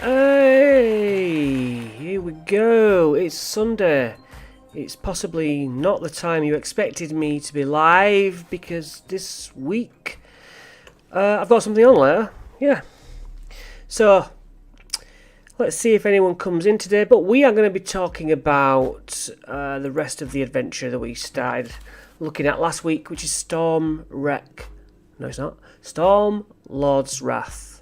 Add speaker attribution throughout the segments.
Speaker 1: Hey, here we go. It's Sunday. It's possibly not the time you expected me to be live because this week I've got something on later. Yeah. So let's see if anyone comes in today. But we are going to be talking about the rest of the adventure that we started looking at last week, which is Storm Wreck. No, it's not. Storm Lord's Wrath.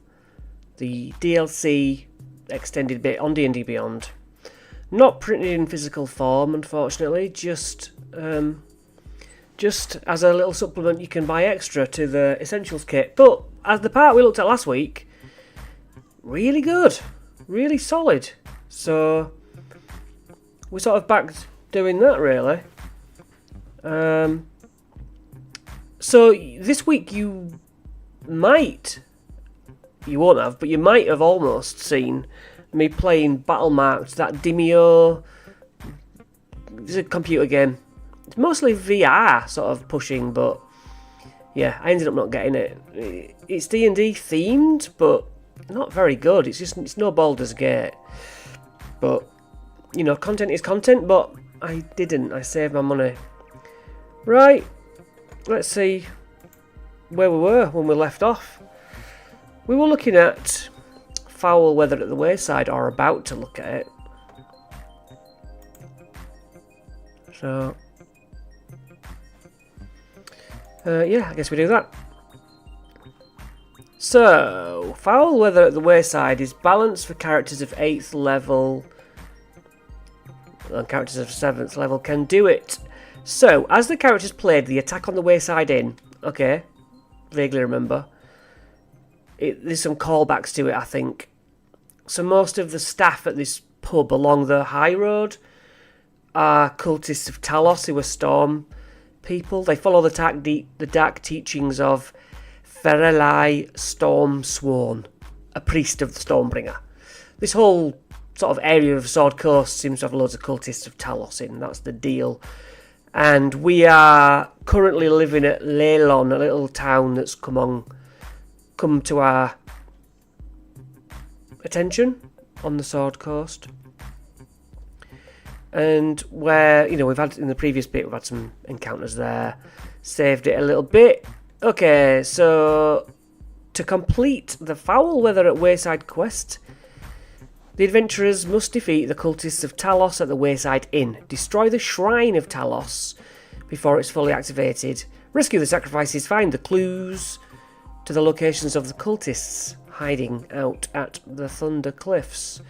Speaker 1: The DLC extended bit on D&D Beyond. Not printed in physical form, unfortunately. Just as a little supplement you can buy extra to the Essentials kit. But as the part we looked at last week, really good. Really solid. So we're sort of back doing that, really. So this week you won't have, but you might have almost seen me playing Battlemarked, that Demio. It's a computer game. It's mostly VR sort of pushing, but yeah, I ended up not getting it. It's D&D themed, but not very good. It's no Baldur's Gate. But, you know, content is content, but I didn't. I saved my money. Right, let's see where we were when we left off. We were looking at foul weather at the wayside, or about to look at it. So, yeah, I guess we do that. So, foul weather at the wayside is balanced for characters of 8th level, and characters of 7th level can do it. So, as the characters played the Attack on the Wayside Inn, okay, vaguely remember, there's some callbacks to it, I think. So most of the staff at this pub along the high road are cultists of Talos, who are storm people. They follow the dark teachings of Ferelai Stormsworn, a priest of the Stormbringer. This whole sort of area of Sword Coast seems to have loads of cultists of Talos in. That's the deal. And we are currently living at Leylon, a little town that's come to our attention on the Sword Coast. And where, you know, we've had in the previous bit, we've had some encounters there, saved it a little bit. Okay, so to complete the Foul Weather at Wayside quest, the adventurers must defeat the cultists of Talos at the Wayside Inn, destroy the Shrine of Talos before it's fully activated, rescue the sacrifices, find the clues to the locations of the cultists hiding out at the Thunder Cliffs.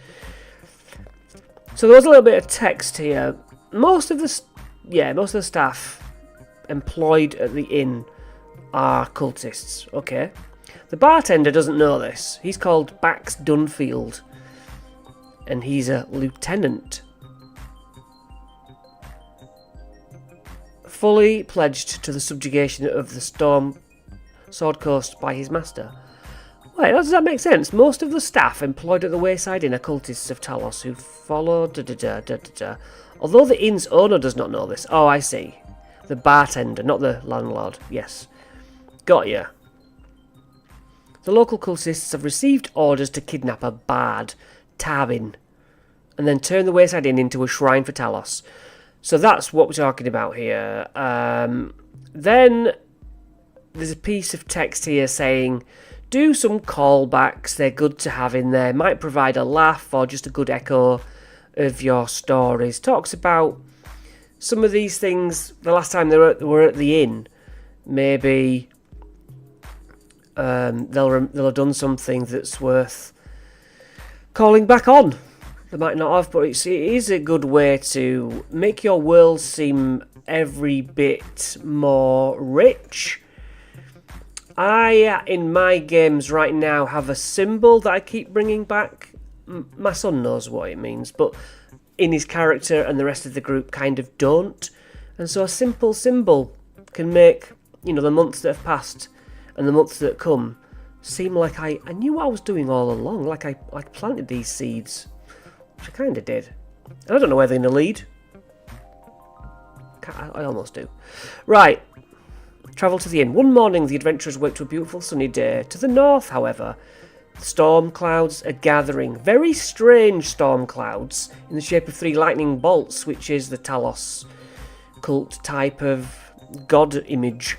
Speaker 1: So there was a little bit of text here. Most of the staff employed at the inn are cultists. Okay, the bartender doesn't know this. He's called Bax Dunfield, and he's a lieutenant, fully pledged to the subjugation of the Sword Coast by his master. Wait, does that make sense? Most of the staff employed at the Wayside Inn are cultists of Talos who follow Although the inn's owner does not know this. Oh, I see. The bartender, not the landlord. Yes. Got ya. The local cultists have received orders to kidnap a bard, Tarbin, and then turn the Wayside Inn into a shrine for Talos. So that's what we're talking about here. Then there's a piece of text here saying, do some callbacks, they're good to have in there, might provide a laugh or just a good echo of your stories. Talks about some of these things the last time they were at the inn. Maybe they'll have done something that's worth calling back on. They might not have, but it is a good way to make your world seem every bit more rich. I, in my games right now, have a symbol that I keep bringing back. My son knows what it means, but in his character and the rest of the group kind of don't. And so a simple symbol can make, you know, the months that have passed and the months that come seem like I knew what I was doing all along, like I planted these seeds, which I kind of did. And I don't know where they're going to lead. I almost do. Right. Travel to the inn. One morning, the adventurers woke to a beautiful sunny day. To the north, however, Storm clouds are gathering. Very strange storm clouds in the shape of 3 lightning bolts, which is the Talos cult type of god image.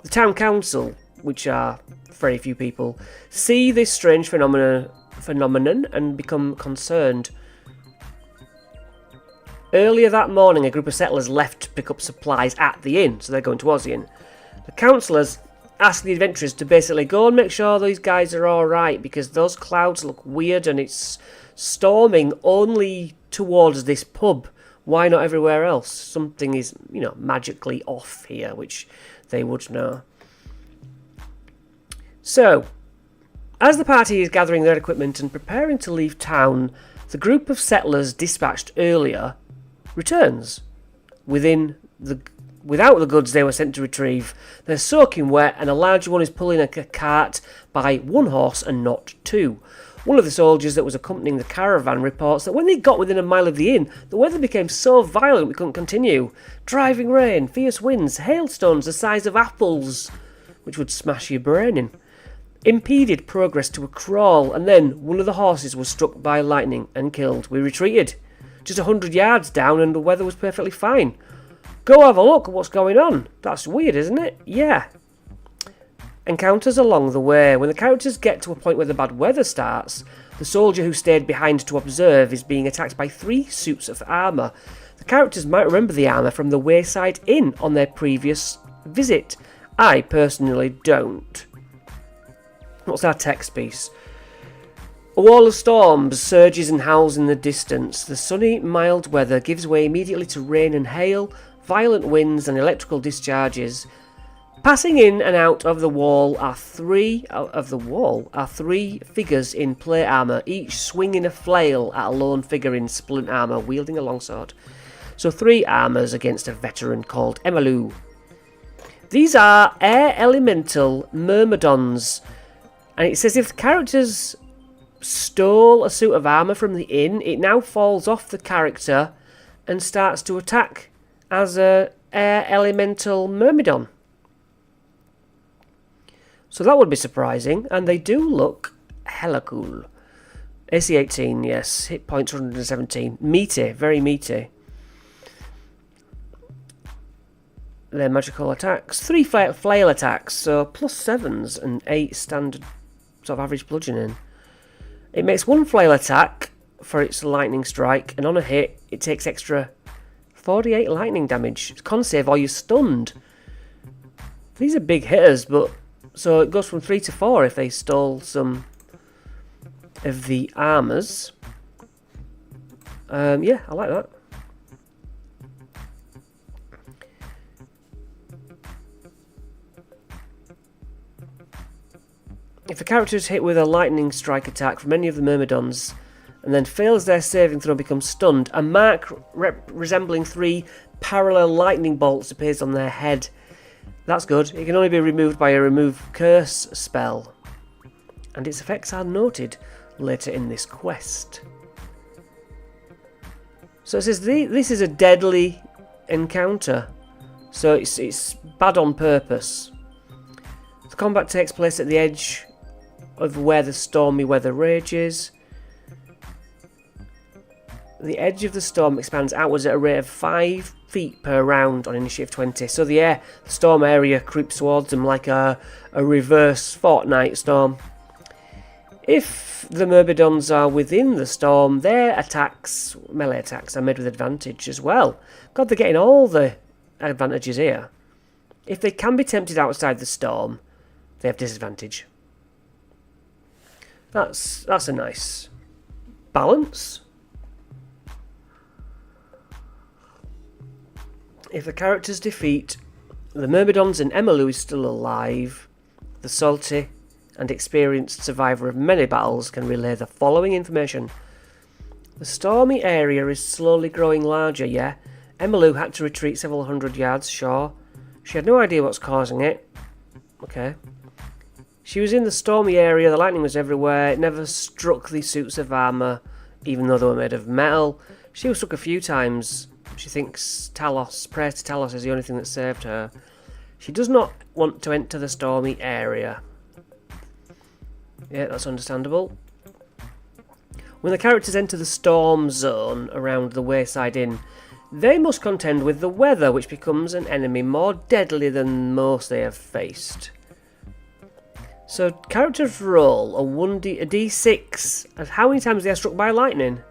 Speaker 1: The town council, which are very few people, see this strange phenomenon and become concerned. Earlier that morning, a group of settlers left to pick up supplies at the inn, so they're going towards the inn. The councillors ask the adventurers to basically go and make sure these guys are alright, because those clouds look weird and it's storming only towards this pub. Why not everywhere else? Something is, magically off here, which they would know. So, as the party is gathering their equipment and preparing to leave town, the group of settlers dispatched earlier returns. Without the goods they were sent to retrieve, they're soaking wet and a large one is pulling a cart by 1 horse and not 2. One of the soldiers that was accompanying the caravan reports that when they got within a mile of the inn, the weather became so violent we couldn't continue. Driving rain, fierce winds, hailstones the size of apples, which would smash your brain in, impeded progress to a crawl, and then one of the horses was struck by lightning and killed. We retreated. Just 100 yards down and the weather was perfectly fine. Go have a look at what's going on. That's weird, isn't it? Yeah. Encounters along the way. When the characters get to a point where the bad weather starts, the soldier who stayed behind to observe is being attacked by 3 suits of armour. The characters might remember the armour from the Wayside Inn on their previous visit. I personally don't. What's our text piece? A wall of storms surges and howls in the distance. The sunny, mild weather gives way immediately to rain and hail, violent winds and electrical discharges. Passing in and out of the wall are three figures in plate armour, each swinging a flail at a lone figure in splint armour, wielding a longsword. So 3 armours against a veteran called Emalu. These are air elemental myrmidons, and it says if the characters stole a suit of armour from the inn, it now falls off the character and starts to attack as a air elemental myrmidon. So that would be surprising, and they do look hella cool. AC 18, yes, hit points 117. Meaty, very meaty. Their magical attacks. 3 flail attacks, so +7s and 8 standard sort of average bludgeoning. It makes 1 flail attack for its lightning strike, and on a hit, it takes extra 48 lightning damage. Con save or you're stunned. These are big hitters, but so it goes from 3 to 4 if they stole some of the armours. Yeah, I like that. If a character is hit with a lightning strike attack from any of the Myrmidons and then fails their saving throw and becomes stunned, a mark resembling 3 parallel lightning bolts appears on their head. That's good. It can only be removed by a remove curse spell, and its effects are noted later in this quest. So it says this is a deadly encounter, so it's bad on purpose. The combat takes place at the edge of where the stormy weather rages. The edge of the storm expands outwards at a rate of 5 feet per round on initiative 20. So the storm area creeps towards them like a reverse Fortnite storm. If the Myrmidons are within the storm, their attacks, melee attacks, are made with advantage as well. God, they're getting all the advantages here. If they can be tempted outside the storm, they have disadvantage. That's a nice balance. If the characters defeat the Myrmidons and Emalu is still alive, the salty and experienced survivor of many battles can relay the following information. The stormy area is slowly growing larger, yeah. Emalu had to retreat several hundred yards, sure. She had no idea what's causing it. Okay. She was in the stormy area, the lightning was everywhere, it never struck the suits of armour, even though they were made of metal. She was struck a few times. She thinks Talos, prayer to Talos is the only thing that saved her. She does not want to enter the stormy area. Yeah, that's understandable. When the characters enter the storm zone around the Wayside Inn, they must contend with the weather, which becomes an enemy more deadly than most they have faced. So characters roll a d6 and how many times they are struck by lightning.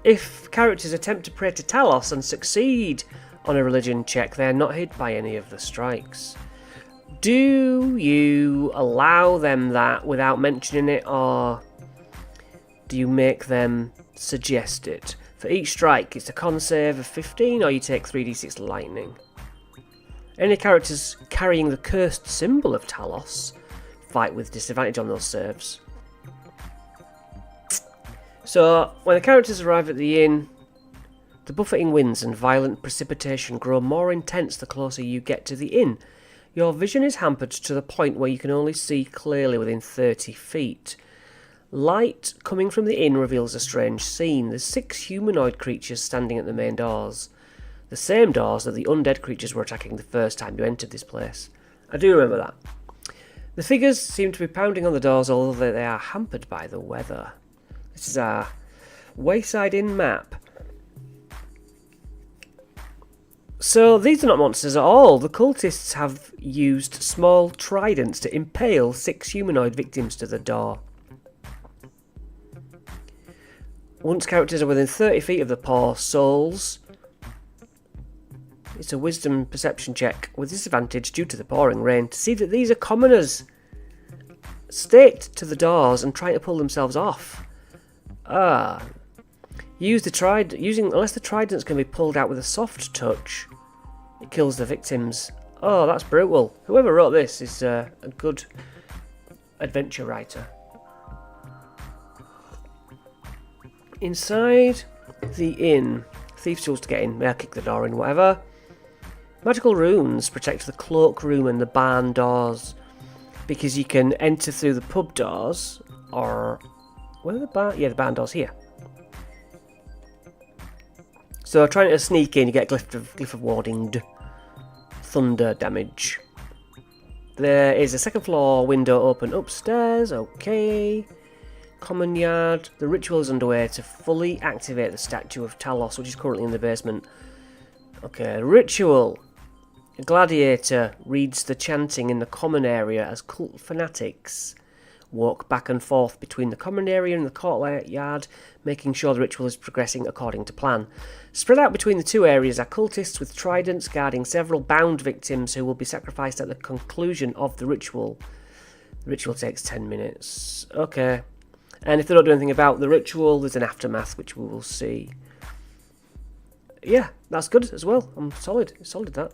Speaker 1: If characters attempt to pray to Talos and succeed on a religion check, they are not hit by any of the strikes. Do you allow them that without mentioning it, or do you make them suggest it? For each strike, it's a con save of 15, or you take 3d6 lightning. Any characters carrying the cursed symbol of Talos fight with disadvantage on those saves. So, when the characters arrive at the inn, the buffeting winds and violent precipitation grow more intense the closer you get to the inn. Your vision is hampered to the point where you can only see clearly within 30 feet. Light coming from the inn reveals a strange scene. There's 6 humanoid creatures standing at the main doors. The same doors that the undead creatures were attacking the first time you entered this place. I do remember that. The figures seem to be pounding on the doors, although they are hampered by the weather. This is our Wayside Inn map. So these are not monsters at all. The cultists have used small tridents to impale 6 humanoid victims to the door. Once characters are within 30 feet of the poor souls, it's a wisdom perception check with disadvantage due to the pouring rain to see that these are commoners staked to the doors and trying to pull themselves off. Unless the tridents can be pulled out with a soft touch, it kills the victims. Oh, that's brutal. Whoever wrote this is a good adventure writer. Inside the inn, thieves tools to get in. May I kick the door in, whatever. Magical runes protect the cloak room and the barn doors, because you can enter through the pub doors, or where are the barn? Yeah, the barn doors here. So trying to sneak in, you get glyph of warding, thunder damage. There is a second floor window open upstairs. Okay. Common yard. The ritual is underway to fully activate the statue of Talos, which is currently in the basement. Okay, ritual. A gladiator reads the chanting in the common area as cult fanatics walk back and forth between the common area and the courtyard, making sure the ritual is progressing according to plan. Spread out between the two areas are cultists with tridents guarding several bound victims who will be sacrificed at the conclusion of the ritual. The ritual takes 10 minutes. Okay. And if they don't do anything about the ritual, there's an aftermath, which we will see. Yeah, that's good as well. I'm solid. Solid that.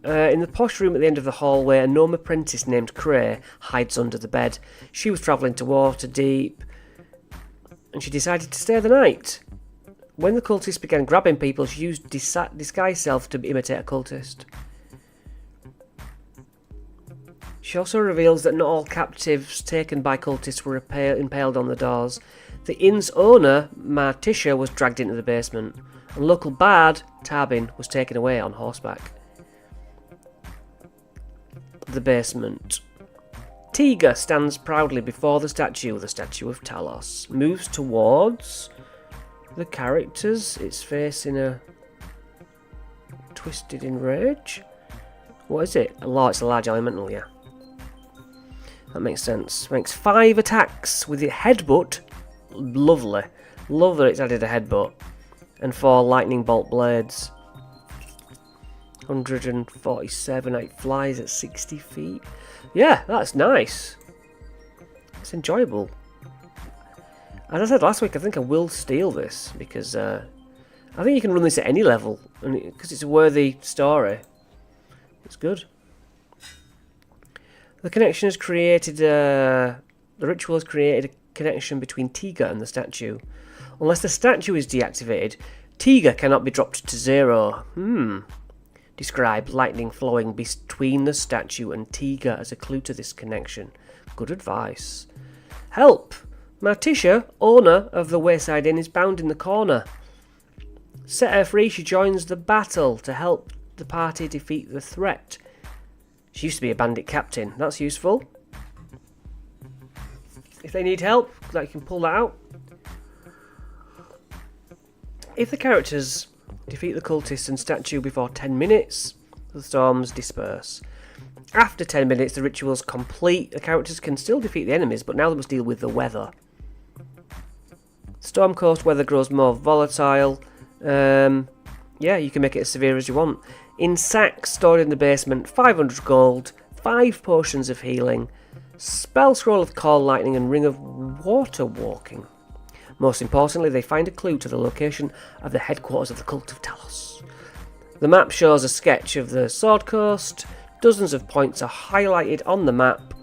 Speaker 1: In the posh room at the end of the hallway, a gnome apprentice named Cray hides under the bed. She was travelling to Waterdeep, and she decided to stay the night. When the cultists began grabbing people, she used disguise self to imitate a cultist. She also reveals that not all captives taken by cultists were impaled on the doors. The inn's owner, Martisha, was dragged into the basement, and local bard, Tarbin, was taken away on horseback. The basement. Tiga stands proudly before the statue of Talos. Moves towards the characters, its face in a twisted in rage. What is it? It's a large elemental, yeah. That makes sense. Makes 5 attacks with it headbutt. Lovely. Love that it's added a headbutt. And 4 lightning bolt blades. 147. It flies at 60 feet. Yeah, that's nice. It's enjoyable. As I said last week, I think I will steal this because I think you can run this at any level, and because it's a worthy story. It's good. The connection has created. The ritual has created a connection between Tiga and the statue. Unless the statue is deactivated, Tiga cannot be dropped to 0. Describe lightning flowing between the statue and Tiga as a clue to this connection. Good advice. Help! Martisha, owner of the Wayside Inn, is bound in the corner. Set her free, she joins the battle to help the party defeat the threat. She used to be a bandit captain. That's useful. If they need help, you can pull that out. If the characters defeat the cultist and statue before 10 minutes, the storms disperse. After 10 minutes, the ritual's complete. The characters can still defeat the enemies, but now they must deal with the weather. Storm Coast weather grows more volatile. Yeah, you can make it as severe as you want. In sacks stored in the basement, 500 gold, 5 potions of healing, spell scroll of call lightning and ring of water walking. Most importantly, they find a clue to the location of the headquarters of the Cult of Talos. The map shows a sketch of the Sword Coast. Dozens of points are highlighted on the map,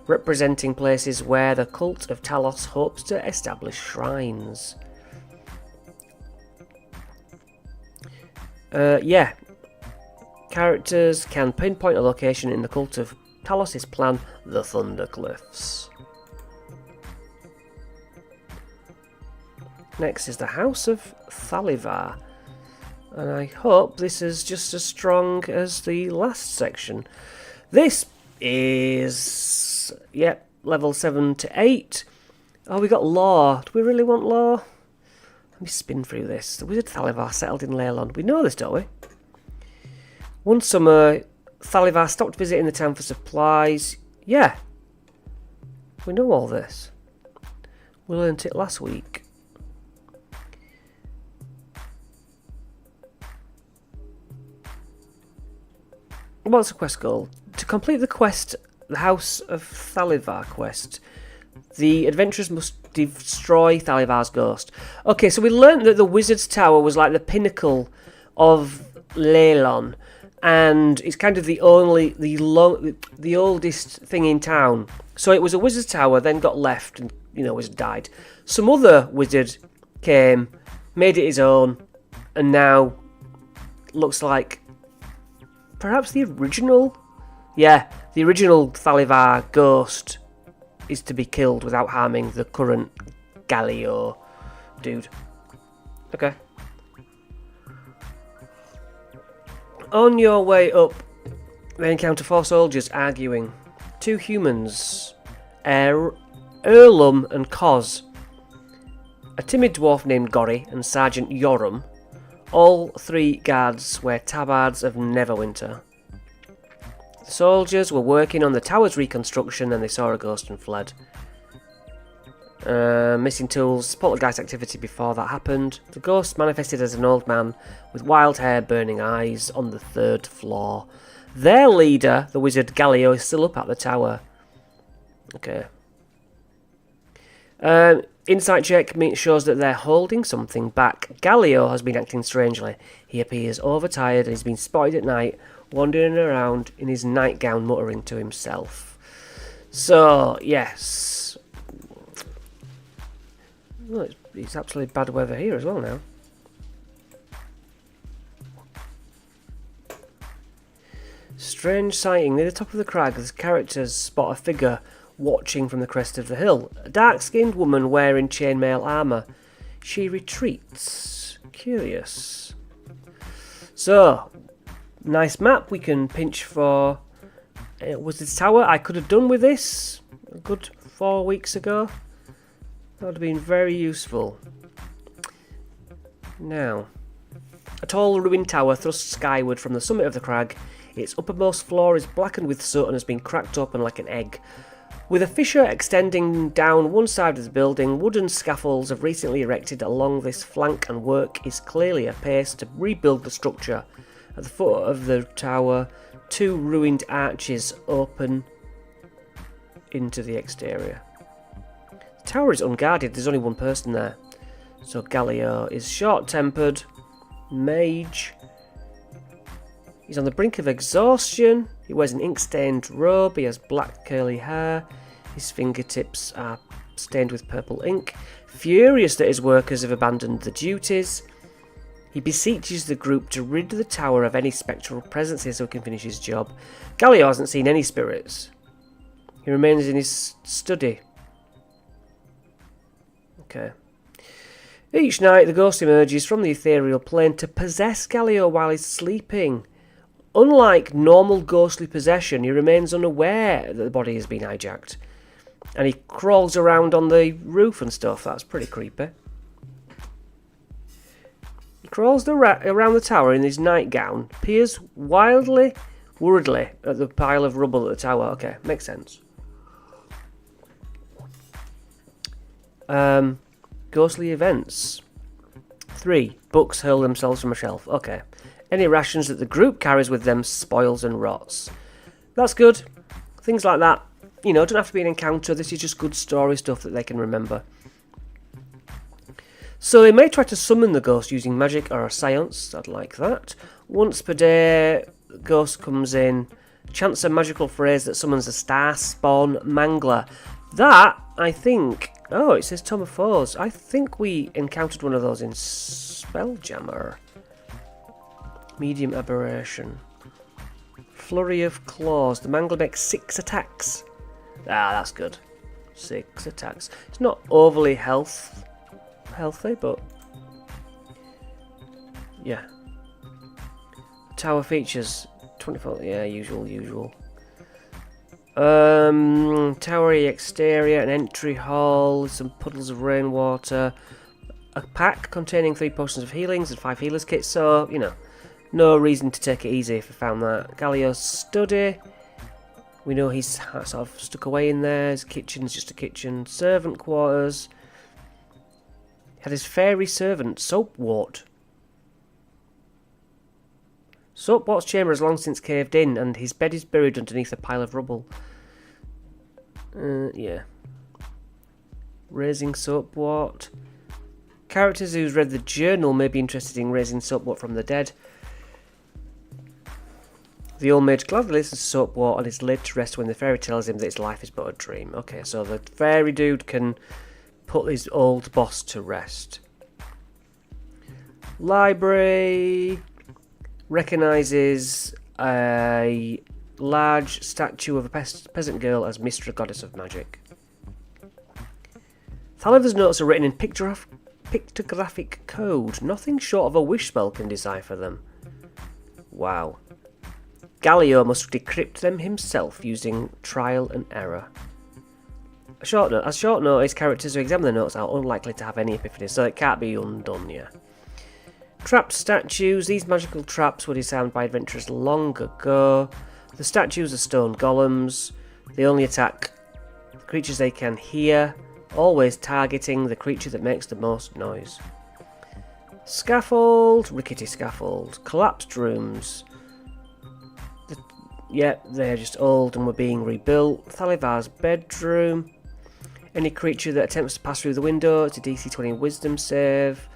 Speaker 1: representing places where the Cult of Talos hopes to establish shrines. Yeah. Characters can pinpoint a location in the Cult of Talos' plan, the Thunder Cliffs. Next is the House of Thalivar, and I hope this is just as strong as the last section. This is, yep, level 7 to 8. Oh, we got law. Do we really want law? Let me spin through this. The Wizard Thalivar settled in Leyland. We know this, don't we? One summer, Thalivar stopped visiting the town for supplies. Yeah, we know all this. We learnt it last week. What's the quest goal? To complete the quest, the House of Thalivar quest, the adventurers must destroy Thalivar's ghost. Okay, so we learnt that the Wizard's Tower was like the pinnacle of Leyland, and it's kind of the oldest thing in town. So it was a Wizard's Tower, then got left, and wizard died. Some other wizard came, made it his own, and now looks like perhaps the original? Yeah, the original Thalivar ghost is to be killed without harming the current Galio dude. Okay. On your way up, they encounter 4 soldiers arguing. 2 humans, Erlum and Koz. A timid dwarf named Gori and Sergeant Yoram. All 3 guards wear tabards of Neverwinter. The soldiers were working on the tower's reconstruction and they saw a ghost and fled. Missing tools, poltergeist activity before that happened. The ghost manifested as an old man with wild hair, burning eyes on the 3rd floor. Their leader, the wizard Galio, is still up at the tower. Okay. Insight check shows that they're holding something back. Galio has been acting strangely. He appears overtired and he's been spotted at night, wandering around in his nightgown, muttering to himself. So, yes. Well, it's absolutely bad weather here as well now. Strange sighting. Near the top of the crag, the characters spot a figure watching from the crest of the hill. A dark-skinned woman wearing chainmail armour. She retreats. Curious. So, nice map. We can pinch for Wizard's Tower. I could have done with this a good 4 weeks ago. That would have been very useful. Now, a tall ruined tower thrusts skyward from the summit of the crag. Its uppermost floor is blackened with soot and has been cracked open like an egg. With a fissure extending down one side of the building, wooden scaffolds have recently erected along this flank and work is clearly apace to rebuild the structure. At the foot of the tower, 2 ruined arches open into the exterior. The tower is unguarded, there's only one person there. So Galio is short-tempered, mage. He's on the brink of exhaustion. He wears an ink-stained robe. He has black curly hair. His fingertips are stained with purple ink. Furious that his workers have abandoned the duties, he beseeches the group to rid the tower of any spectral presence here so he can finish his job. Galio hasn't seen any spirits. He remains in his study. Okay. Each night the ghost emerges from the ethereal plane to possess Galio while he's sleeping. unlike normal ghostly possession, he remains unaware that the body has been hijacked. And he crawls around on the roof and stuff. That's pretty creepy. He crawls around the tower in his nightgown, peers worriedly at the pile of rubble at the tower. Okay, makes sense. Ghostly events. 3. Books hurl themselves from a shelf. Okay. Any rations that the group carries with them spoils and rots. That's good. Things like that. You know, don't have to be an encounter. This is just good story stuff that they can remember. So they may try to summon the ghost using magic or a seance. I'd like that. Once per day, the ghost comes in, chants a magical phrase that summons a star spawn mangler. That, I think... Oh, it says Tome of Foes. I think we encountered one of those in Spelljammer. Medium aberration. Flurry of claws. The mangler makes 6 attacks. Ah, that's good. 6 attacks. It's not overly healthy, but... yeah. Tower features 24... yeah, usual. Towery exterior, an entry hall, some puddles of rainwater, a pack containing 3 potions of healings and 5 healers kits, so, you know, no reason to take it easy if we found that. Galio's study, we know he's sort of stuck away in there, his kitchen's just a kitchen, servant quarters, had his fairy servant, Soapwort. Soapwort's chamber has long since caved in, and his bed is buried underneath a pile of rubble. Yeah. Raising Soapwort. Characters who's read the journal may be interested in raising Soapwort from the dead. The old mage gladly listens to Soapwort and is laid to rest when the fairy tells him that his life is but a dream. Okay, so the fairy dude can put his old boss to rest. Library... recognises a large statue of a peasant girl as Mystra, goddess of magic. Thalivar's notes are written in pictographic code. Nothing short of a wish spell can decipher them. Wow. Galio must decrypt them himself using trial and error. As short notice, characters who examine the notes are unlikely to have any epiphanies, so it can't be undone, yeah. Trapped statues. These magical traps were designed by adventurers long ago. The statues are stone golems. They only attack the creatures they can hear, always targeting the creature that makes the most noise. Scaffold. Rickety scaffold. Collapsed rooms. They're just old and were being rebuilt. Thalivar's bedroom. Any creature that attempts to pass through the window, it's a DC 20 wisdom save.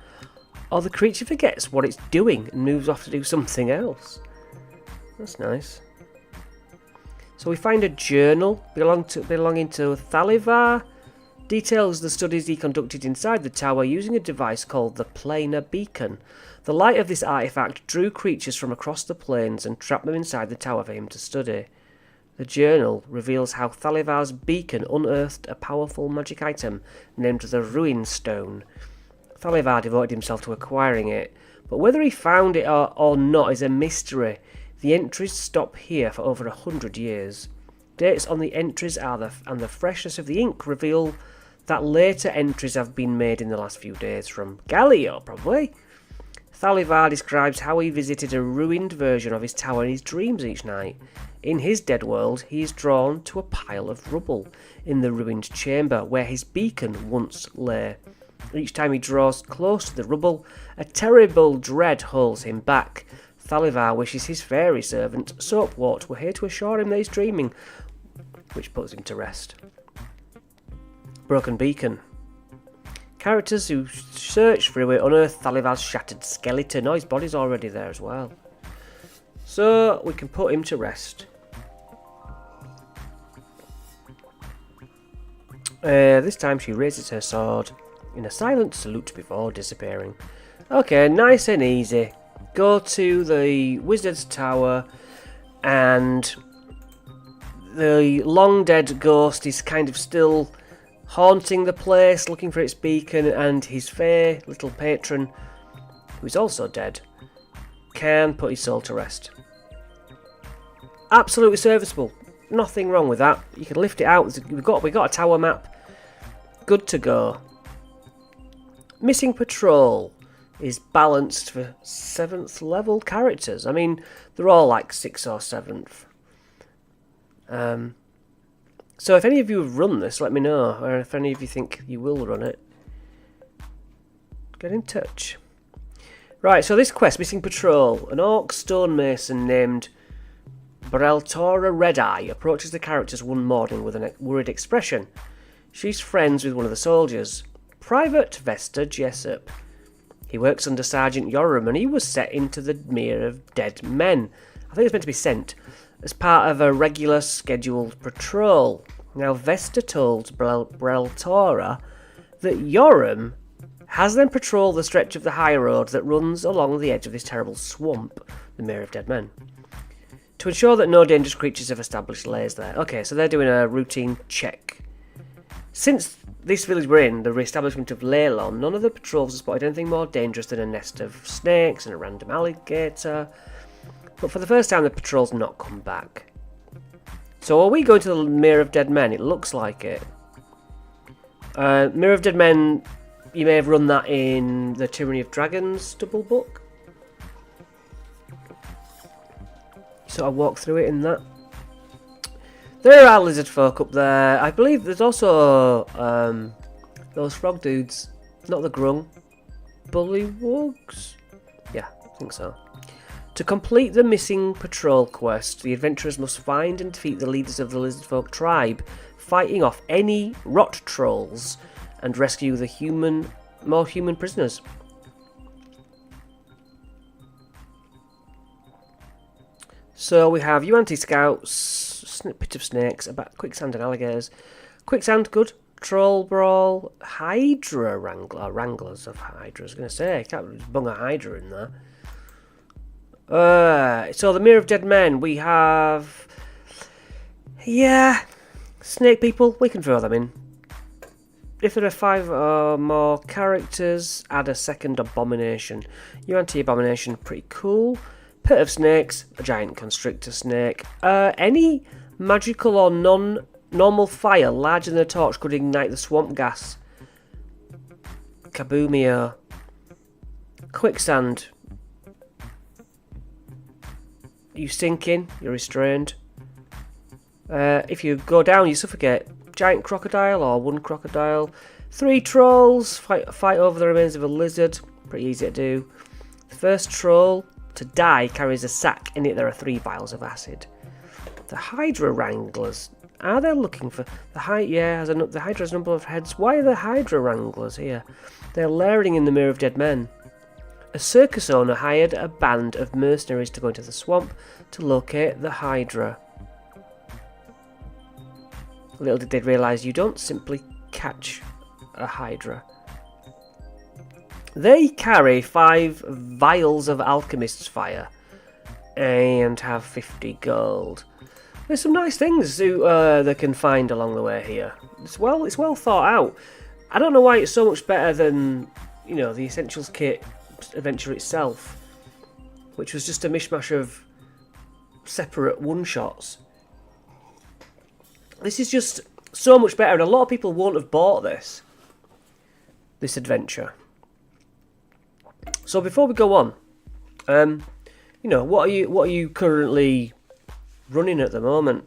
Speaker 1: Or the creature forgets what it's doing and moves off to do something else. That's nice. So we find a journal belonging to Thalivar. Details the studies he conducted inside the tower using a device called the Planar Beacon. The light of this artifact drew creatures from across the planes and trapped them inside the tower for him to study. The journal reveals how Thalivar's beacon unearthed a powerful magic item named the Ruin Stone. Thalivar devoted himself to acquiring it, but whether he found it or not is a mystery. The entries stop here for over 100 years. Dates on the entries and the freshness of the ink reveal that later entries have been made in the last few days, from Galio, probably. Thalivar describes how he visited a ruined version of his tower in his dreams each night. In his dead world, he is drawn to a pile of rubble in the ruined chamber where his beacon once lay. Each time he draws close to the rubble, a terrible dread holds him back. Thalivar wishes his fairy servant, Soapwort, were here to assure him that he's dreaming, which puts him to rest. Broken Beacon. Characters who search through it unearth Thalivar's shattered skeleton. Oh, his body's already there as well. So we can put him to rest. This time she raises her sword in a silent salute before disappearing. Okay, nice and easy. Go to the Wizard's Tower, and the long dead ghost is kind of still haunting the place, looking for its beacon, and his fair little patron, who is also dead, can put his soul to rest. Absolutely serviceable. Nothing wrong with that. You can lift it out. We got a tower map. Good to go. Missing Patrol is balanced for 7th level characters. I mean, they're all like 6th or 7th. So if any of you have run this, let me know. Or if any of you think you will run it, get in touch. Right, so this quest, Missing Patrol. An orc stonemason named Breltora Redeye approaches the characters one morning with a worried expression. She's friends with one of the soldiers, Private Vesta Jessup. He works under Sergeant Yoram, and he was set into the Mere of Dead Men. I think it's meant to be sent as part of a regular scheduled patrol. Now, Vesta told Breltora that Yoram has them patrol the stretch of the high road that runs along the edge of this terrible swamp, the Mere of Dead Men, to ensure that no dangerous creatures have established lairs there. Okay, so they're doing a routine check. Since this village we're in, the re-establishment of Leylon, none of the patrols have spotted anything more dangerous than a nest of snakes and a random alligator. But for the first time, the patrol's not come back. So are we going to the Mere of Dead Men? It looks like it. Mere of Dead Men, you may have run that in the Tyranny of Dragons double book. Sort of walk through it in that. There are lizard folk up there. I believe there's also those frog dudes. Not the grung. Bullywugs? Yeah, I think so. To complete the Missing Patrol quest, the adventurers must find and defeat the leaders of the lizard folk tribe, fighting off any rot trolls and rescue the more human prisoners. So we have Yuan-ti scouts, pit of snakes, about quicksand and alligators. Quicksand, good. Troll brawl, Hydra wranglers of Hydra. I was going to say, can't bung a Hydra in there. So the Mere of Dead Men, we have, yeah, snake people. We can throw them in. If there are 5 or more characters, add a second abomination. Yuan-ti abomination, pretty cool. Pit of snakes, a giant constrictor snake. Any magical or non-normal fire larger than a torch could ignite the swamp gas. Kaboomio. Quicksand. You sinking, you're restrained. If you go down, you suffocate. Giant crocodile or one crocodile. 3 trolls, fight over the remains of a lizard. Pretty easy to do. The first troll to die carries a sack. In it there are 3 vials of acid. The Hydra Wranglers. Are they looking for... the Hydra has a number of heads. Why are the Hydra Wranglers here? They're lairing in the Mere of Dead Men. A circus owner hired a band of mercenaries to go into the swamp to locate the Hydra. Little did they realise you don't simply catch a Hydra. They carry 5 vials of alchemist's fire and have 50 gold. There's some nice things they can find along the way here. It's well thought out. I don't know why it's so much better than, you know, the Essentials Kit adventure itself, which was just a mishmash of separate one-shots. This is just so much better, and a lot of people won't have bought this adventure. So before we go on, you know, what are you currently running at the moment?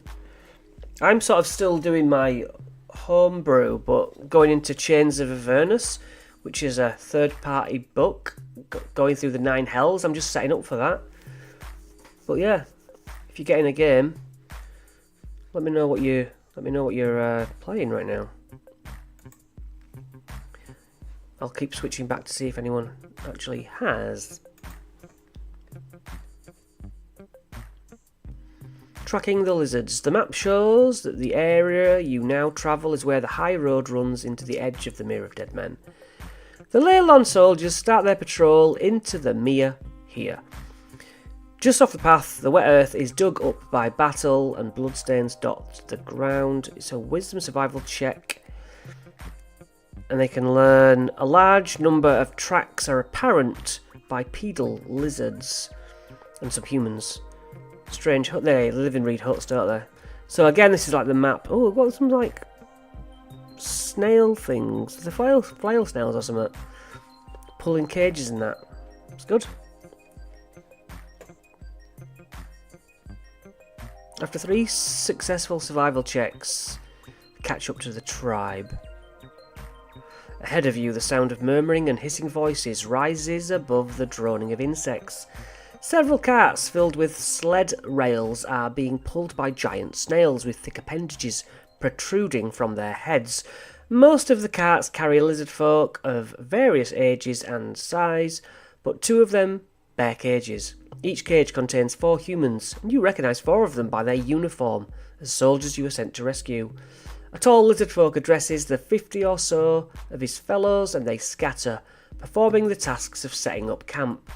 Speaker 1: I'm sort of still doing my homebrew, but going into Chains of Avernus, which is a third-party book, going through the 9 hells. I'm just setting up for that. But yeah, if you're getting a game, let me know what you're playing right now. I'll keep switching back to see if anyone actually has. Tracking the lizards. The map shows that the area you now travel is where the high road runs into the edge of the Mere of Dead Men. The Leylon soldiers start their patrol into the Mere here. Just off the path, the wet earth is dug up by battle and bloodstains dot the ground. It's a wisdom survival check. And they can learn a large number of tracks are apparent bipedal lizards and some humans. strange hut. They live in reed huts, don't they? So again, this is like the map. Oh, we've got some like snail things. The flail snails or something. Pulling cages and that. It's good. After 3 successful survival checks, catch up to the tribe. Ahead of you, the sound of murmuring and hissing voices rises above the droning of insects. Several carts filled with sled rails are being pulled by giant snails with thick appendages protruding from their heads. Most of the carts carry lizard folk of various ages and size, but 2 of them bear cages. Each cage contains 4 humans, and you recognise 4 of them by their uniform as soldiers you were sent to rescue. A tall lizard folk addresses the 50 or so of his fellows, and they scatter, performing the tasks of setting up camp.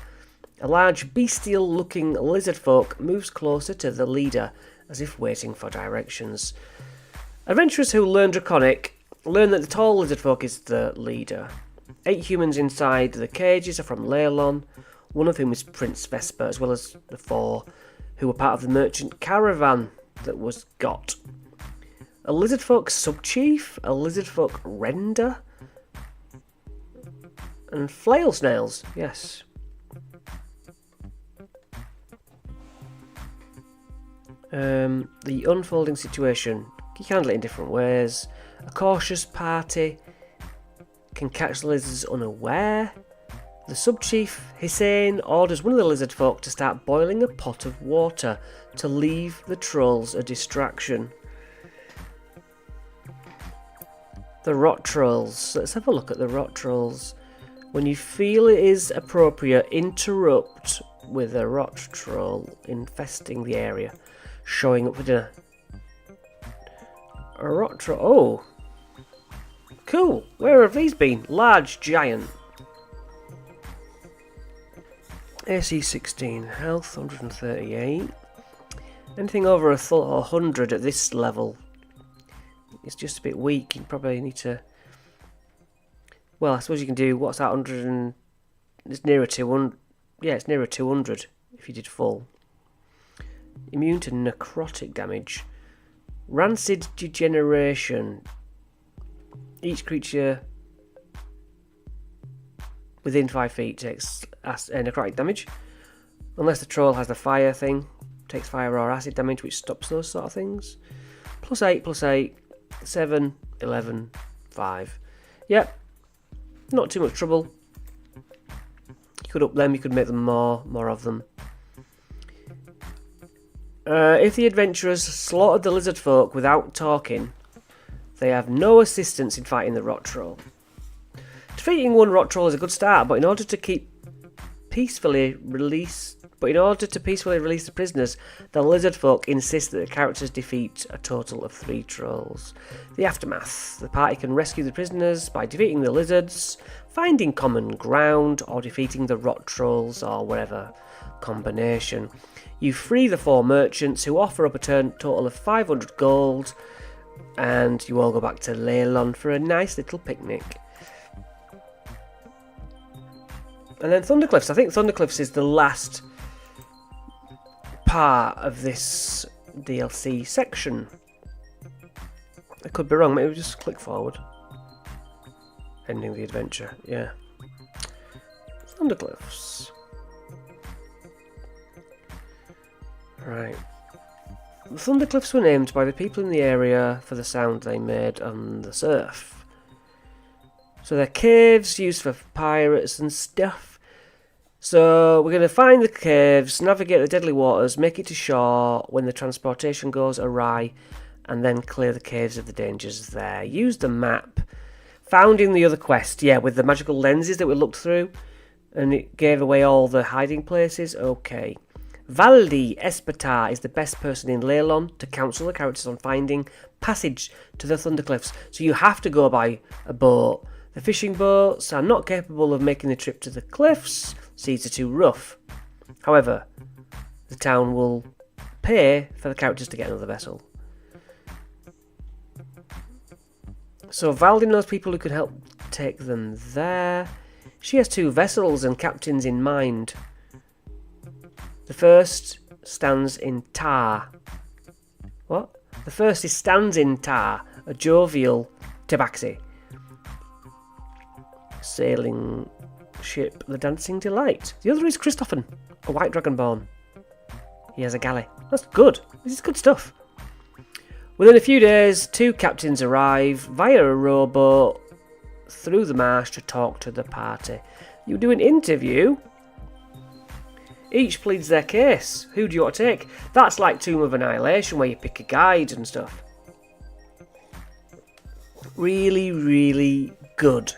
Speaker 1: A large bestial-looking lizard folk moves closer to the leader, as if waiting for directions. Adventurers who learn Draconic learn that the tall lizard folk is the leader. 8 humans inside the cages are from Leylon, one of whom is Prince Vesper, as well as the 4 who were part of the merchant caravan that was got. A lizard folk sub-chief, a lizard folk render, and flail snails, yes. The unfolding situation, you can handle it in different ways. A cautious party can catch the lizards unaware. The sub-chief, Hussein, orders one of the lizard folk to start boiling a pot of water to leave the trolls a distraction. The rot trolls. Let's have a look at the rot trolls. When you feel it is appropriate, interrupt with a rot troll infesting the area, showing up for dinner. A rot troll. Oh! Cool! Where have these been? Large, giant. AC 16, health 138. Anything over 100 at this level is just a bit weak. You probably need to. Well, I suppose you can do. What's that? 100 and. It's nearer 200. Yeah, it's nearer 200 if you did full. Immune to necrotic damage. Rancid degeneration. Each creature within 5 feet takes necrotic damage. Unless the troll has the fire thing. Takes fire or acid damage, which stops those sort of things. +8, 7, 11, 5. Yep. Not too much trouble. You could up them, you could make them more of them. If the adventurers slaughtered the lizard folk without talking, they have no assistance in fighting the rot troll. Defeating one rot troll is a good start, but in order to peacefully release the prisoners, the lizard folk insist that the characters defeat a total of 3 trolls. The aftermath. The party can rescue the prisoners by defeating the lizards, finding common ground, or defeating the rot trolls, or whatever combination. You free the 4 merchants, who offer up a total of 500 gold, and you all go back to Leylon for a nice little picnic. And then Thundercliffs. I think Thundercliffs is the last part of this DLC section. I could be wrong, maybe just click forward. Ending the adventure, yeah. Thundercliffs. Right. The Thundercliffs were named by the people in the area for the sound they made on the surf. So they're caves used for pirates and stuff. So we're going to find the caves, navigate the deadly waters, make it to shore when the transportation goes awry, and then clear the caves of the dangers there. Use the map. Found in the other quest, yeah, with the magical lenses that we looked through, and it gave away all the hiding places. Okay. Valdi Espetar is the best person in Leylon to counsel the characters on finding passage to the Thundercliffs. So you have to go by a boat. The fishing boats are not capable of making the trip to the cliffs. Seas are too rough. However, the town will pay for the characters to get another vessel. So Valdi knows people who could help take them there. She has 2 vessels and captains in mind. The first stands in tar. What? The first is stands in tar, a jovial tabaxi. Sailing ship, the Dancing Delight. The other is Christoffen, a white dragonborn. He has a galley. That's good. This is good stuff. Within a few days, 2 captains arrive via a rowboat through the marsh to talk to the party. You do an interview. Each pleads their case. Who do you want to take? That's like Tomb of Annihilation, where you pick a guide and stuff. Really, really good.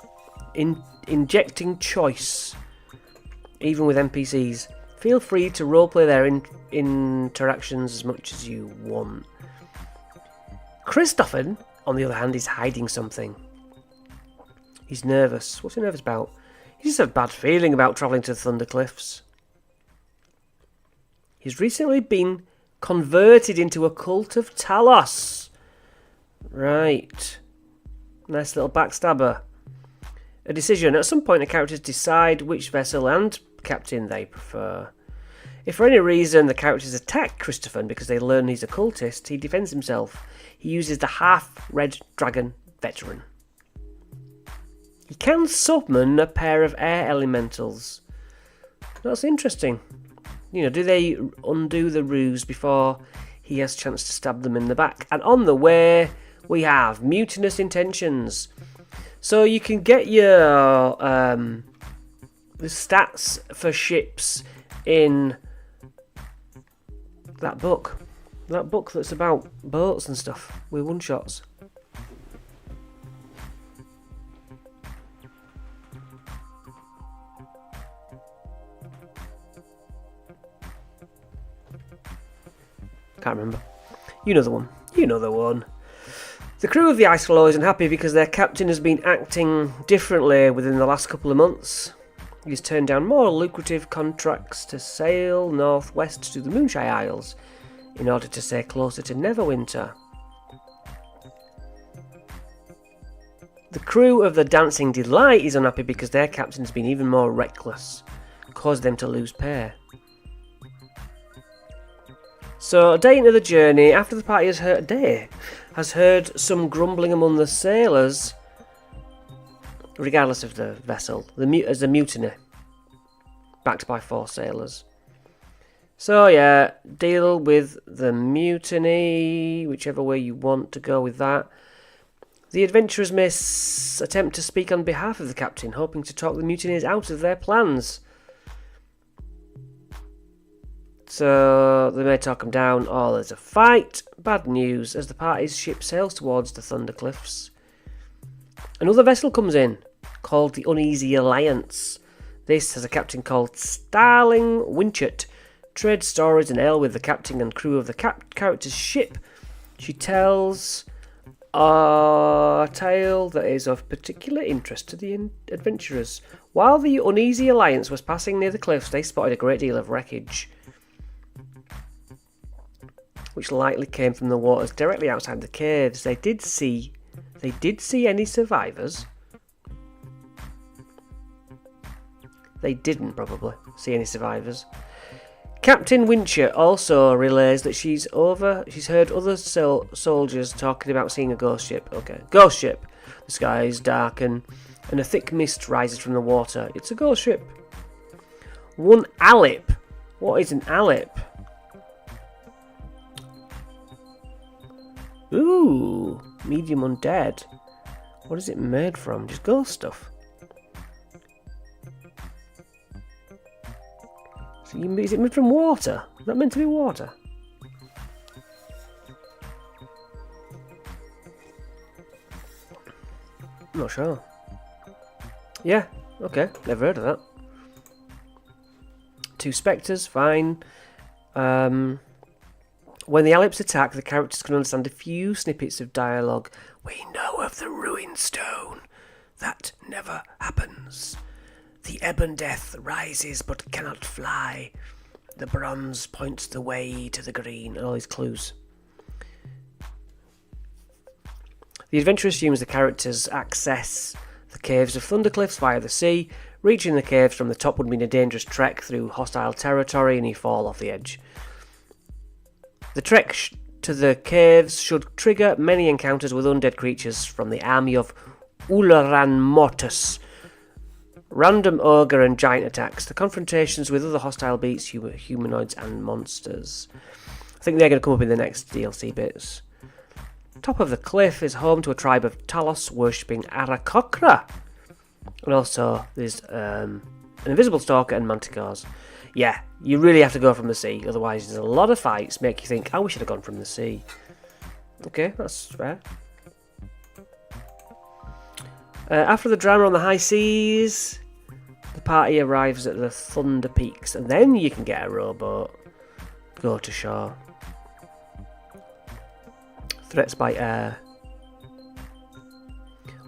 Speaker 1: Injecting choice, even with NPCs. Feel free to roleplay their interactions as much as you want. Christoffen, on the other hand, is hiding something. He's nervous. What's he nervous about? He just has a bad feeling about travelling to the Thundercliffs. He's recently been converted into a cult of Talos. Right. Nice little backstabber. A decision. At some point, the characters decide which vessel and captain they prefer. If for any reason the characters attack Christoffen because they learn he's a cultist, he defends himself. He uses the half-red dragon veteran. He can summon a pair of air elementals. That's interesting. You know, do they undo the ruse before he has a chance to stab them in the back? And on the way, we have mutinous intentions. So you can get your the stats for ships in that book. That book that's about boats and stuff with one-shots. Can't remember. You know the one. You know the one. The crew of the Iceflow isn't happy because their captain has been acting differently within the last couple of months. He's turned down more lucrative contracts to sail northwest to the Moonshine Isles in order to stay closer to Neverwinter. The crew of the Dancing Delight is unhappy because their captain has been even more reckless, caused them to lose pay. So, a day into the journey, after the party has heard some grumbling among the sailors, regardless of the vessel, as a mutiny, backed by 4 sailors. So yeah, deal with the mutiny, whichever way you want to go with that. The adventurers may attempt to speak on behalf of the captain, hoping to talk the mutineers out of their plans. So they may talk them down, or there's a fight. Bad news, as the party's ship sails towards the Thundercliffs. Another vessel comes in, called the Uneasy Alliance. This has a captain called Starling Winchett. Trades stories and ale with the captain and crew of the character's ship. She tells a tale that is of particular interest to the adventurers. While the Uneasy Alliance was passing near the cliffs, they spotted a great deal of wreckage, which likely came from the waters directly outside the caves. They did see any survivors. They didn't probably see any survivors. Captain Winchett also relays that she's heard other soldiers talking about seeing a ghost ship. Okay, ghost ship. The sky is darkened and a thick mist rises from the water. It's a ghost ship. One Alip. What is an Alip? Ooh, medium undead. What is it made from? Just ghost stuff. So is it made from water? Is that meant to be water? I'm not sure. Yeah, okay, never heard of that. 2 spectres, fine. When the Alips attack, the characters can understand a few snippets of dialogue. We know of the ruined stone. That never happens. The ebon death rises but cannot fly. The bronze points the way to the green. All these clues. The adventurer assumes the characters access the caves of Thundercliffs via the sea. Reaching the caves from the top would mean a dangerous trek through hostile territory and you fall off the edge. The trek to the caves should trigger many encounters with undead creatures from the army of Ularan Mortis. Random ogre and giant attacks. The confrontations with other hostile beasts, humanoids and monsters. I think they're going to come up in the next DLC bits. Top of the cliff is home to a tribe of Talos worshipping Aarakocra. And also there's an invisible stalker and manticores. Yeah, you really have to go from the sea, otherwise there's a lot of fights make you think, oh, we should have gone from the sea. Okay, that's fair. After the drama on the high seas, the party arrives at the Thunder Peaks, and then you can get a rowboat, go to shore. Threats by air.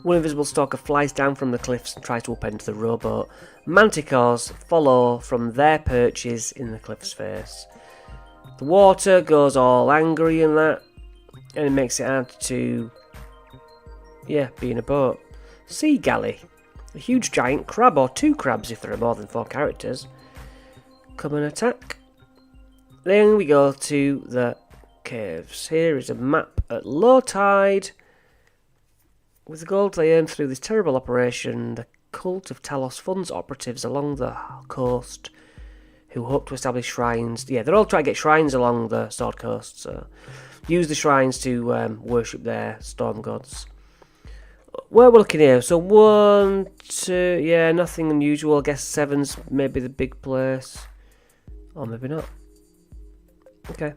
Speaker 1: One invisible stalker flies down from the cliffs and tries to upend the rowboat. Manticores follow from their perches in the cliff's face. The water goes all angry and that, and it makes it hard to, be in a boat. Sea Galley. A huge giant crab, or two crabs if there are more than 4 characters, come and attack. Then we go to the caves. Here is a map at low tide. With the gold they earned through this terrible operation, the cult of Talos funds operatives along the coast who hope to establish shrines. Yeah, they're all trying to get shrines along the Sword Coast, so use the shrines to worship their storm gods. Where we're looking here, so 1, 2, nothing unusual. I guess 7's maybe the big place, or maybe not. Okay.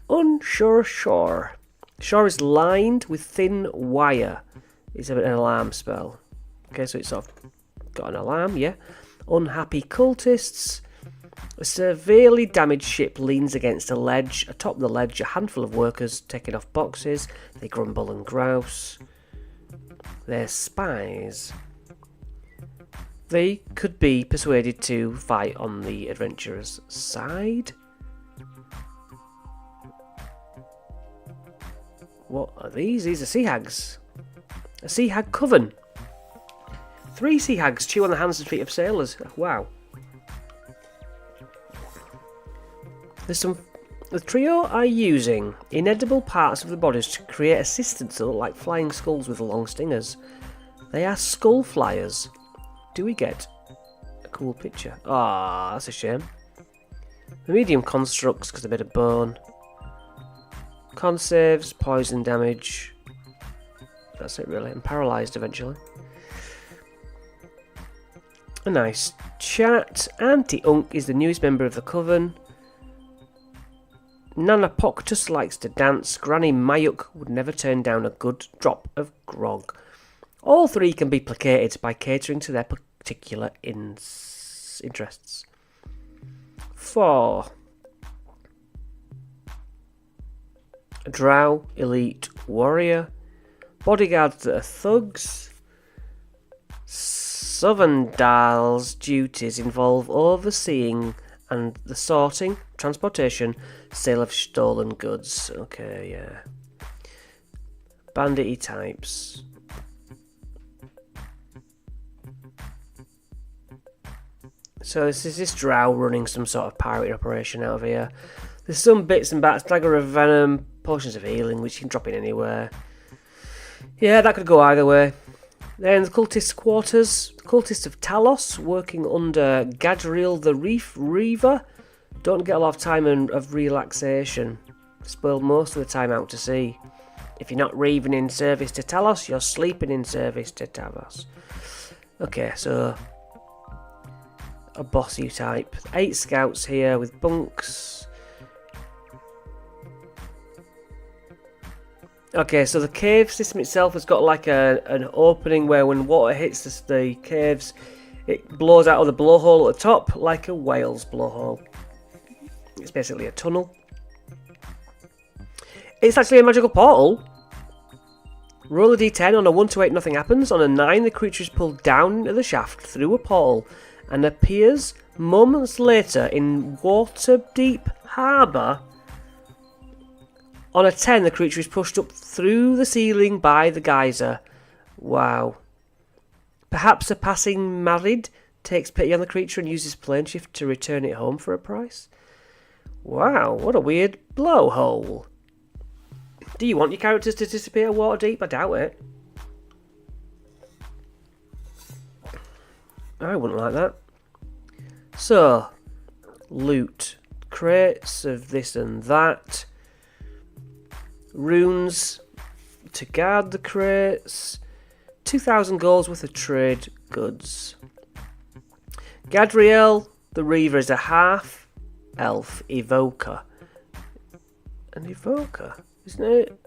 Speaker 1: Unsure shore. Shore is lined with thin wire. It's an alarm spell. Okay, so it's sort of got an alarm, yeah. Unhappy cultists. A severely damaged ship leans against a ledge. Atop the ledge, a handful of workers taking off boxes. They grumble and grouse. They're spies. They could be persuaded to fight on the adventurers' side. What are these? These are sea hags. A sea hag coven. 3 sea hags chew on the hands and feet of sailors. Wow. The trio are using inedible parts of the bodies to create assistants that look like flying skulls with long stingers. They are skull flyers. Do we get a cool picture? Ah, that's a shame. The medium constructs because they're made of bone. Con saves, poison damage. That's it really. And paralysed eventually. A nice chat. Auntie Unk is the newest member of the coven. Nana Poctus likes to dance. Granny Mayuk would never turn down a good drop of grog. All 3 can be placated by catering to their particular interests. 4. A drow elite warrior. Bodyguards that are thugs. Sovandal's duties involve overseeing and the sorting, transportation, sale of stolen goods. Okay, yeah. Bandit types. So this is this drow running some sort of pirate operation out of here. There's some bits and bats, dagger of venom, potions of healing, which you can drop in anywhere. Yeah, that could go either way. Then the cultist quarters. The cultists of Talos, working under Gadriel the Reaver, don't get a lot of time of relaxation. Spoil most of the time out to sea. If you're not raving in service to Talos, you're sleeping in service to Talos. Okay, so a bossy type. 8 scouts here with bunks. Okay, so the cave system itself has got like an opening where when water hits the caves, it blows out of the blowhole at the top like a whale's blowhole. It's basically a tunnel. It's actually a magical portal. Roll a d10. On a 1 to 8, nothing happens. On a 9, the creature is pulled down into the shaft through a portal and appears moments later in Waterdeep Harbour. On a 10, the creature is pushed up through the ceiling by the geyser. Wow. Perhaps a passing married takes pity on the creature and uses plane shift to return it home for a price. Wow, what a weird blowhole. Do you want your characters to disappear water deep? I doubt it. I wouldn't like that. So, loot. Crates of this and that. Runes to guard the crates. 2,000 goals worth of trade goods. Gadriel, the Reaver, is a half-elf evoker. An evoker, isn't it?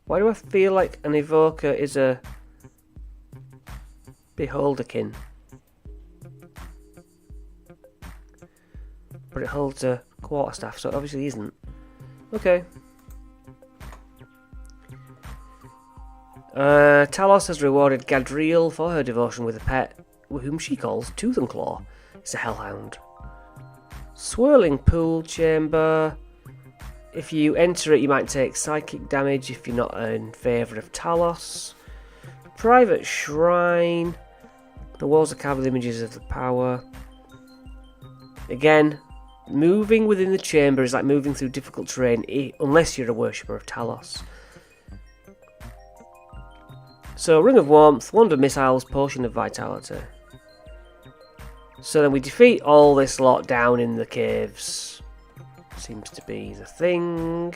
Speaker 1: Why do I feel like an evoker is a beholderkin? But it holds a quarterstaff, so it obviously isn't. Okay. Talos has rewarded Gadriel for her devotion with a pet, whom she calls Tooth and Claw. It's a hellhound. Swirling pool chamber. If you enter it, you might take psychic damage if you're not in favour of Talos. Private shrine. The walls are carved with images of the power. Again, moving within the chamber is like moving through difficult terrain, unless you're a worshipper of Talos. So, Ring of Warmth, Wand of Missiles, Potion of Vitality. So then we defeat all this lot down in the caves. Seems to be the thing.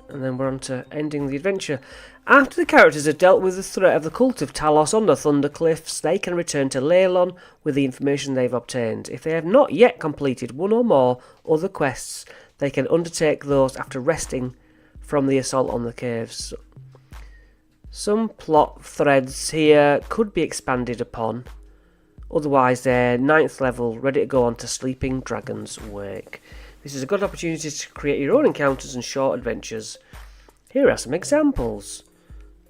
Speaker 1: And then we're on to ending the adventure. After the characters have dealt with the threat of the cult of Talos on the Thunder Cliffs, they can return to Leylon with the information they've obtained. If they have not yet completed one or more other quests, they can undertake those after resting from the assault on the caves. Some plot threads here could be expanded upon. Otherwise, they're 9th level, ready to go on to Sleeping Dragon's Wake. This is a good opportunity to create your own encounters and short adventures. Here are some examples.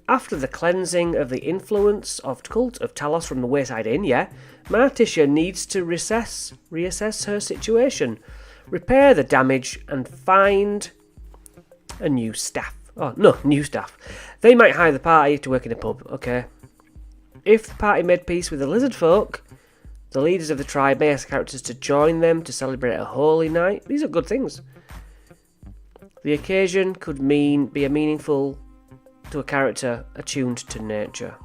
Speaker 1: After the cleansing of the influence of Cult of Talos from the Wayside Inn, Martisha needs to reassess her situation, repair the damage, and find a new staff. Oh, no, new staff. They might hire the party to work in a pub, okay. If the party made peace with the lizard folk, the leaders of the tribe may ask characters to join them to celebrate a holy night. These are good things. The occasion could be a meaningful to a character attuned to nature.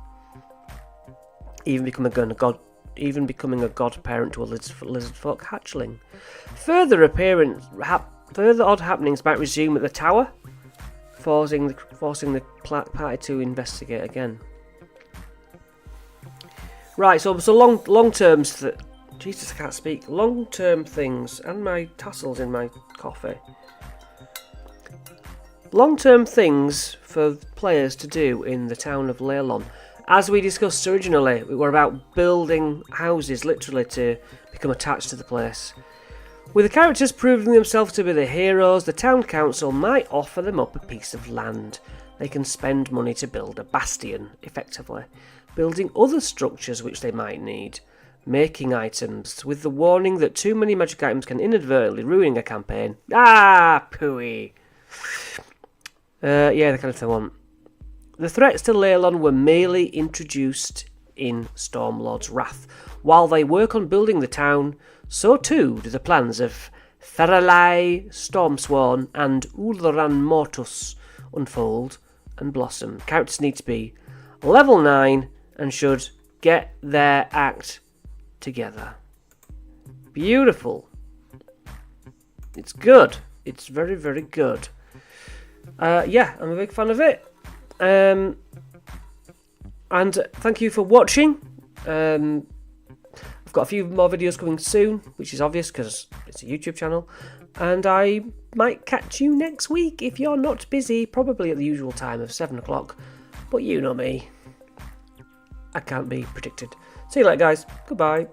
Speaker 1: Even becoming a godparent to a lizard folk hatchling. Further odd happenings might resume at the tower, forcing the party to investigate again. Right, so long terms that Jesus, I can't speak. Long term things and my tassels in my coffee. Long term things for players to do in the town of Leylon. As we discussed originally, we were about building houses literally to become attached to the place. With the characters proving themselves to be the heroes, the town council might offer them up a piece of land. They can spend money to build a bastion, effectively, building other structures which they might need, making items, with the warning that too many magic items can inadvertently ruin a campaign. Ah, pooey. Yeah, the kind of thing I want. The threats to Leylon were merely introduced in Stormlord's Wrath. While they work on building the town, so too do the plans of Ferelai, Stormsworn, and Ulran Mortus unfold and blossom. Characters need to be level 9 and should get their act together. Beautiful. It's good. It's very, very good. Yeah, I'm a big fan of it. And thank you for watching. I've got a few more videos coming soon, which is obvious because it's a YouTube channel. And I might catch you next week if you're not busy, probably at the usual time of 7 o'clock. But you know me. I can't be predicted. See you later, guys. Goodbye.